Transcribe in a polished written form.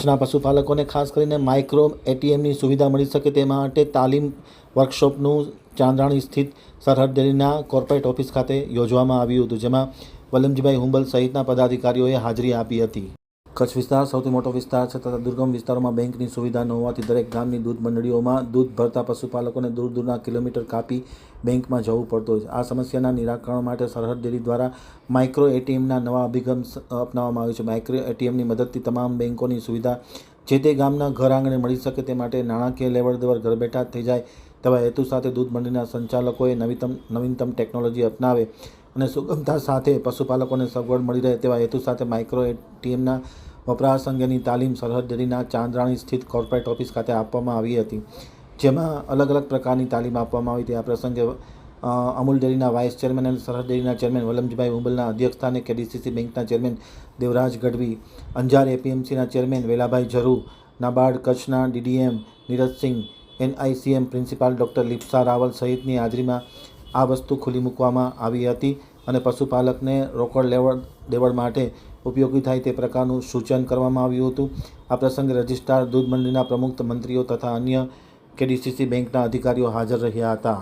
કચ્છના પશુપાલકોને ખાસ કરીને માઇક્રો એટીએમની સુવિધા મળી શકે તે માટે તાલીમ વર્કશોપનું ચાંદ્રાણી સ્થિત સરહદ ડેરીના કોર્પોરેટ ઓફિસ ખાતે યોજવામાં આવ્યું હતું, જેમાં વલમજીભાઈ હુંબલ સહિતના પદાધિકારીઓએ હાજરી આપી હતી. કચ્છ વિસ્તાર સૌથી મોટો વિસ્તાર છે તથા દુર્ગમ વિસ્તારોમાં બેંકની સુવિધા ન હોવાથી દરેક ગામની દૂધ મંડળીઓમાં દૂધ ભરતા પશુપાલકોને દૂર દૂરના કિલોમીટર કાપી બેંકમાં જવું પડતું હોય છે. આ સમસ્યાના નિરાકરણ માટે સરહદ ડેરી દ્વારા માઇક્રો એટીએમના નવા અભિગમ અપનાવવામાં આવ્યો છે. માઇક્રો એટીએમની મદદથી તમામ બેંકોની સુવિધા જે તે ગામના ઘર આંગણે મળી શકે તે માટે નાણાકીય લેવડ દેવડ ઘર બેઠા થઈ જાય તેવા હેતુ સાથે દૂધ મંડળીના સંચાલકોએ નવીનતમ ટેકનોલોજી અપનાવે અને સુગમતા સાથે પશુપાલકોને સગવડ મળી રહે તેવા હેતુ સાથે માઇક્રો એટીએમના વપરાશ અંગેની તાલીમ સરહદ ડેરીના ચાંદ્રાણી સ્થિત કોર્પોરેટ ઓફિસ ખાતે આપવામાં આવી હતી, જેમાં અલગ અલગ પ્રકારની તાલીમ આપવામાં આવી હતી. આ પ્રસંગે અમૂલ ડેરીના વાઇસ ચેરમેન અને સરહદ ડેરીના ચેરમેન વલમજીભાઈ હુંબલના અધ્યક્ષસ્થાને કેડીસીસી બેંકના ચેરમેન દેવરાજ ગઢવી, અંજાર એપીએમસીના ચેરમેન વેલાભાઈ ઝરુ, નાબાર્ડ કચ્છના ડીડીએમ નીરજસિંહ, એનઆઈસીએમ પ્રિન્સિપાલ ડૉક્ટર લિપ્સા રાવલ સહિતની હાજરીમાં આ વસ્તુ ખુલ્લી મૂકવામાં આવી હતી અને પશુપાલકને રોકડ લેવડ દેવડ માટે ઉપયોગી થાય તે પ્રકારનું સૂચન કરવામાં આવ્યું હતું. આ પ્રસંગે રજિસ્ટ્રાર, દૂધ મંડળીના પ્રમુખ, મંત્રીઓ તથા અન્ય કેડીસીસી બેંકના અધિકારીઓ હાજર રહ્યા હતા.